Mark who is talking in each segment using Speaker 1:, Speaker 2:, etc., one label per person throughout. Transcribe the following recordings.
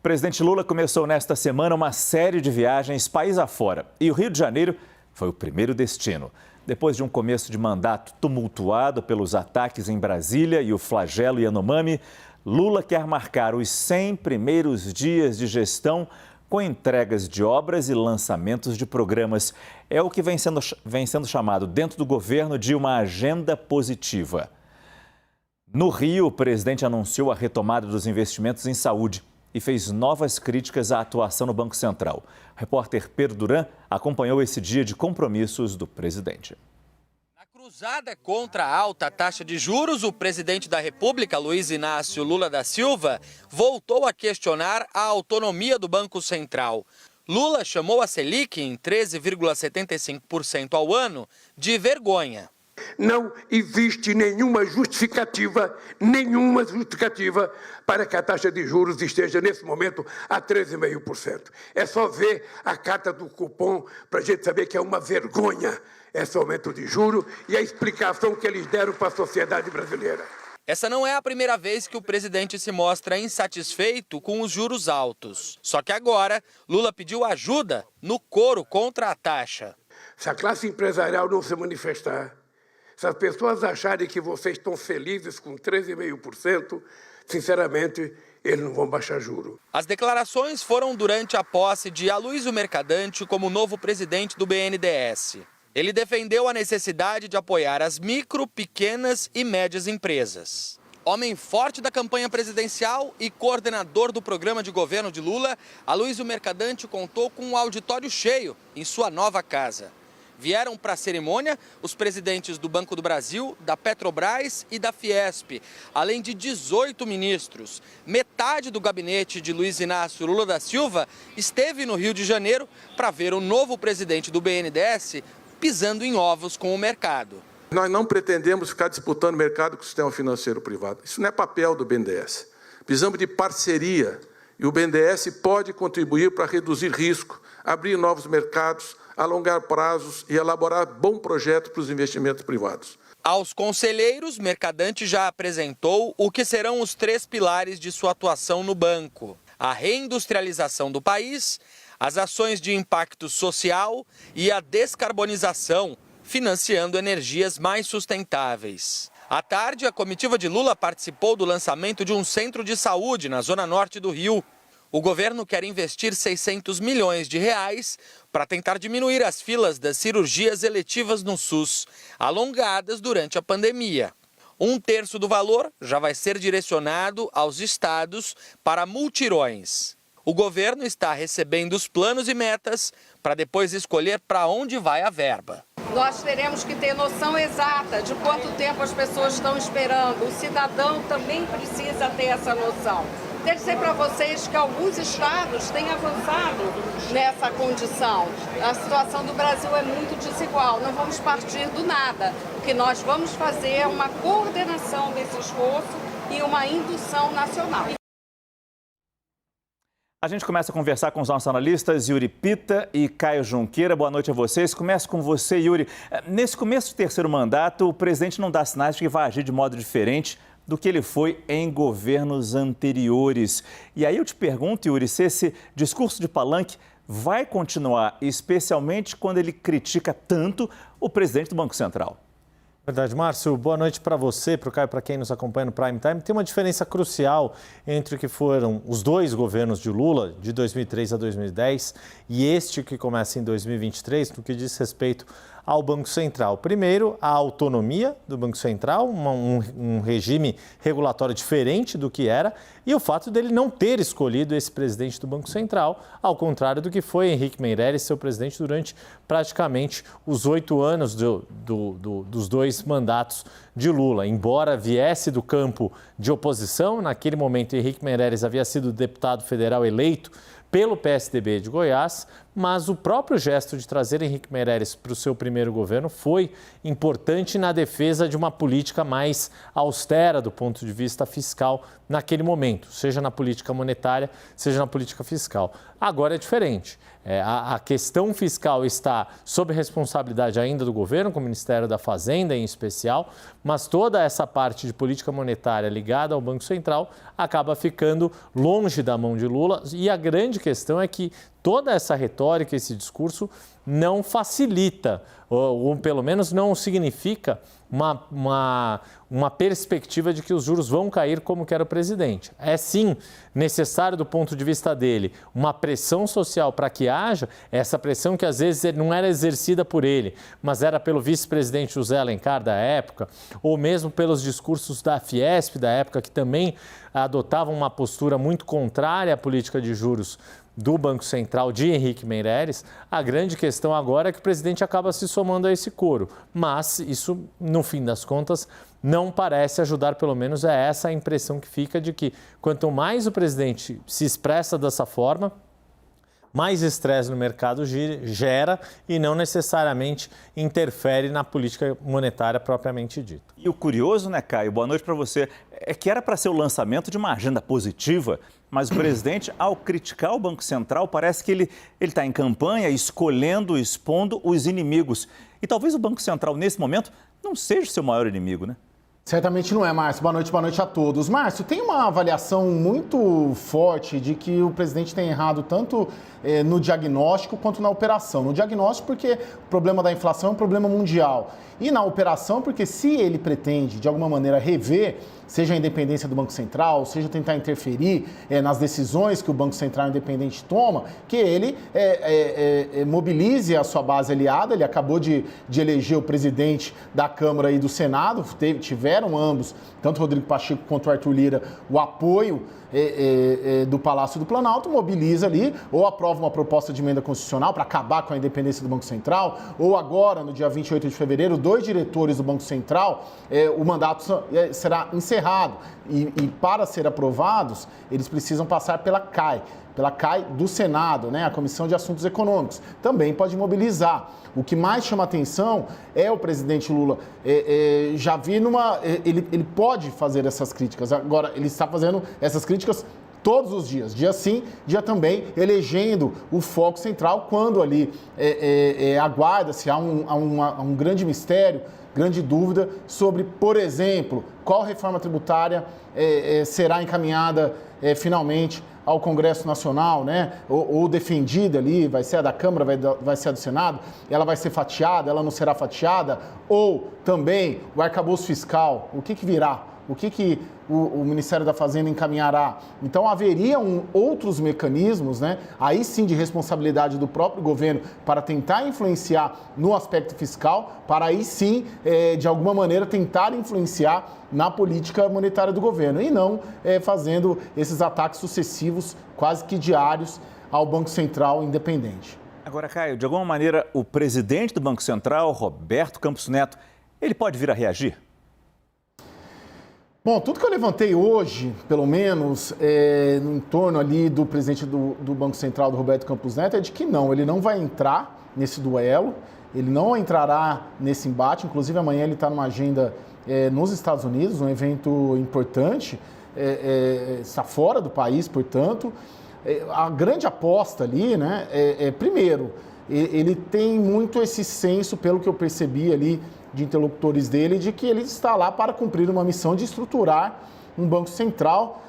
Speaker 1: presidente Lula começou nesta semana uma série de viagens país afora e o Rio de Janeiro foi o primeiro destino. Depois de um começo de mandato tumultuado pelos ataques em Brasília e o flagelo Yanomami, Lula quer marcar os 100 primeiros dias de gestão com entregas de obras e lançamentos de programas. É o que vem sendo chamado dentro do governo de uma agenda positiva. No Rio, o presidente anunciou a retomada dos investimentos em saúde e fez novas críticas à atuação no Banco Central. O repórter Pedro Duran acompanhou esse dia de compromissos do presidente.
Speaker 2: Na cruzada contra a alta taxa de juros, o presidente da República, Luiz Inácio Lula da Silva, voltou a questionar a autonomia do Banco Central. Lula chamou a Selic em 13,75% ao ano de vergonha.
Speaker 3: Não existe nenhuma justificativa para que a taxa de juros esteja, nesse momento, a 13,5%. É só ver a carta do cupom para a gente saber que é uma vergonha esse aumento de juros e a explicação que eles deram para a sociedade brasileira.
Speaker 2: Essa não é a primeira vez que o presidente se mostra insatisfeito com os juros altos. Só que agora, Lula pediu ajuda no coro contra a taxa.
Speaker 3: Se a classe empresarial não se manifestar, se as pessoas acharem que vocês estão felizes com 13,5%, sinceramente, eles não vão baixar juro.
Speaker 2: As declarações foram durante a posse de Aloysio Mercadante como novo presidente do BNDES. Ele defendeu a necessidade de apoiar as micro, pequenas e médias empresas. Homem forte da campanha presidencial e coordenador do programa de governo de Lula, Aloysio Mercadante contou com um auditório cheio em sua nova casa. Vieram para a cerimônia os presidentes do Banco do Brasil, da Petrobras e da Fiesp, além de 18 ministros. Metade do gabinete de Luiz Inácio Lula da Silva esteve no Rio de Janeiro para ver o novo presidente do BNDES pisando em ovos com o mercado.
Speaker 4: Nós não pretendemos ficar disputando mercado com o sistema financeiro privado. Isso não é papel do BNDES. Precisamos de parceria e o BNDES pode contribuir para reduzir risco, abrir novos mercados, alongar prazos e elaborar bom projeto para os investimentos privados.
Speaker 2: Aos conselheiros, Mercadante já apresentou o que serão os 3 pilares de sua atuação no banco: a reindustrialização do país, as ações de impacto social e a descarbonização, financiando energias mais sustentáveis. À tarde, a comitiva de Lula participou do lançamento de um centro de saúde na zona norte do Rio. O governo quer investir 600 milhões de reais para tentar diminuir as filas das cirurgias eletivas no SUS, alongadas durante a pandemia. 1/3 do valor já vai ser direcionado aos estados para multirões. O governo está recebendo os planos e metas para depois escolher para onde vai a verba.
Speaker 5: Nós teremos que ter noção exata de quanto tempo as pessoas estão esperando. O cidadão também precisa ter essa noção. Quero dizer para vocês que alguns estados têm avançado nessa condição. A situação do Brasil é muito desigual, não vamos partir do nada. O que nós vamos fazer é uma coordenação desse esforço e uma indução nacional.
Speaker 1: A gente começa a conversar com os nossos analistas, Yuri Pita e Caio Junqueira. Boa noite a vocês. Começo com você, Yuri. Nesse começo do terceiro mandato, o presidente não dá sinais de que vai agir de modo diferente do que ele foi em governos anteriores. E aí eu te pergunto, Yuri, se esse discurso de palanque vai continuar, especialmente quando ele critica tanto o presidente do Banco Central.
Speaker 6: Verdade, Márcio. Boa noite para você, para o Caio, para quem nos acompanha no Prime Time. Tem uma diferença crucial entre o que foram os 2 governos de Lula, de 2003 a 2010, e este que começa em 2023, no que diz respeito ao Banco Central. Primeiro, a autonomia do Banco Central, um regime regulatório diferente do que era, e o fato dele não ter escolhido esse presidente do Banco Central, ao contrário do que foi Henrique Meirelles, seu presidente, durante praticamente os 8 anos dos 2 mandatos de Lula. Embora viesse do campo de oposição, naquele momento Henrique Meirelles havia sido deputado federal eleito pelo PSDB de Goiás, mas o próprio gesto de trazer Henrique Meirelles para o seu primeiro governo foi importante na defesa de uma política mais austera do ponto de vista fiscal naquele momento, seja na política monetária, seja na política fiscal. Agora é diferente. A questão fiscal está sob responsabilidade ainda do governo, com o Ministério da Fazenda em especial, mas toda essa parte de política monetária ligada ao Banco Central acaba ficando longe da mão de Lula. E a grande questão é que toda essa retórica, esse discurso, não facilita, ou pelo menos não significa uma perspectiva de que os juros vão cair como quer o presidente. É sim necessário, do ponto de vista dele, uma pressão social para que haja essa pressão que às vezes não era exercida por ele, mas era pelo vice-presidente José Alencar da época, ou mesmo pelos discursos da Fiesp da época, que também adotavam uma postura muito contrária à política de juros do Banco Central de Henrique Meirelles. A grande questão agora é que o presidente acaba se somando a esse coro, mas isso, no fim das contas, não parece ajudar, pelo menos é essa a impressão que fica de que quanto mais o presidente se expressa dessa forma, mais estresse no mercado gera e não necessariamente interfere na política monetária propriamente dita.
Speaker 1: E o curioso, né, Caio, boa noite para você, é que era para ser o lançamento de uma agenda positiva, mas o presidente, ao criticar o Banco Central, parece que ele está em campanha, escolhendo, expondo os inimigos. E talvez o Banco Central, nesse momento, não seja o seu maior inimigo, né?
Speaker 7: Certamente não é, Márcio. Boa noite a todos. Márcio, tem uma avaliação muito forte de que o presidente tem errado tanto no diagnóstico quanto na operação. No diagnóstico porque o problema da inflação é um problema mundial. E na operação porque se ele pretende, de alguma maneira, rever, seja a independência do Banco Central, seja tentar interferir nas decisões que o Banco Central independente toma, que ele mobilize a sua base aliada. Ele acabou de eleger o presidente da Câmara e do Senado, tiveram ambos, tanto Rodrigo Pacheco quanto Arthur Lira, o apoio do Palácio do Planalto, mobiliza ali, ou aprova uma proposta de emenda constitucional para acabar com a independência do Banco Central, ou agora, no dia 28 de fevereiro, 2 diretores do Banco Central, o mandato será encerrado. E para ser aprovados, eles precisam passar pela CAI do Senado, né, a Comissão de Assuntos Econômicos. Também pode mobilizar. O que mais chama atenção é o presidente Lula já vi ele pode fazer essas críticas. Agora, ele está fazendo essas críticas todos os dias, dia sim, dia também, elegendo o foco central quando ali aguarda-se, há um grande mistério, grande dúvida sobre, por exemplo, qual reforma tributária será encaminhada finalmente ao Congresso Nacional, né? Ou defendida ali, vai ser a da Câmara, vai ser a do Senado, ela vai ser fatiada, ela não será fatiada, ou também o arcabouço fiscal, o que virá? O que o Ministério da Fazenda encaminhará? Então, haveria outros mecanismos, né, aí sim de responsabilidade do próprio governo para tentar influenciar no aspecto fiscal, para aí sim, de alguma maneira, tentar influenciar na política monetária do governo e não fazendo esses ataques sucessivos, quase que diários, ao Banco Central independente.
Speaker 1: Agora, Caio, de alguma maneira, o presidente do Banco Central, Roberto Campos Neto, ele pode vir a reagir?
Speaker 7: Bom, tudo que eu levantei hoje, pelo menos, em torno ali do presidente do Banco Central, do Roberto Campos Neto, é de que não, ele não vai entrar nesse duelo, ele não entrará nesse embate, inclusive amanhã ele está numa agenda nos Estados Unidos, um evento importante, está fora do país, portanto. A grande aposta ali, né, primeiro, ele tem muito esse senso, pelo que eu percebi ali, de interlocutores dele, de que ele está lá para cumprir uma missão de estruturar um Banco Central,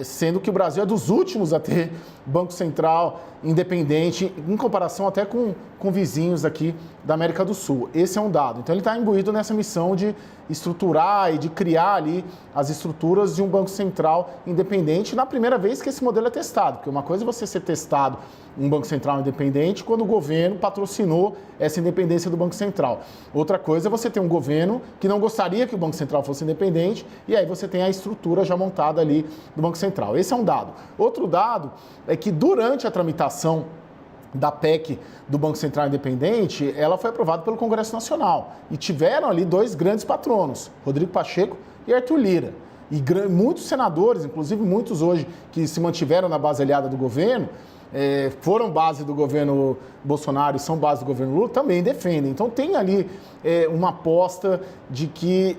Speaker 7: sendo que o Brasil é dos últimos a ter Banco Central independente, em comparação até com vizinhos aqui da América do Sul. Esse é um dado. Então ele está imbuído nessa missão de estruturar e de criar ali as estruturas de um Banco Central independente na primeira vez que esse modelo é testado, porque uma coisa é você ser testado um Banco Central independente quando o governo patrocinou essa independência do Banco Central. Outra coisa é você ter um governo que não gostaria que o Banco Central fosse independente e aí você tem a estrutura já montada ali do Banco Central. Esse é um dado. Outro dado é que durante a tramitação da PEC do Banco Central Independente, ela foi aprovada pelo Congresso Nacional e tiveram ali 2 grandes patronos, Rodrigo Pacheco e Arthur Lira. e muitos senadores, inclusive muitos hoje que se mantiveram na base aliada do governo, foram base do governo Bolsonaro e são base do governo Lula, também defendem. Então tem ali uma aposta de que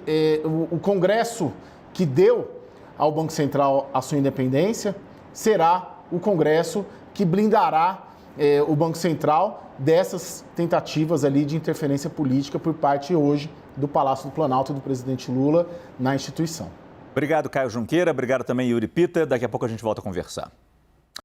Speaker 7: o Congresso que deu ao Banco Central a sua independência será o Congresso que blindará o Banco Central dessas tentativas ali de interferência política por parte hoje do Palácio do Planalto do presidente Lula na instituição.
Speaker 1: Obrigado, Caio Junqueira. Obrigado também, Yuri Pita. Daqui a pouco a gente volta a conversar.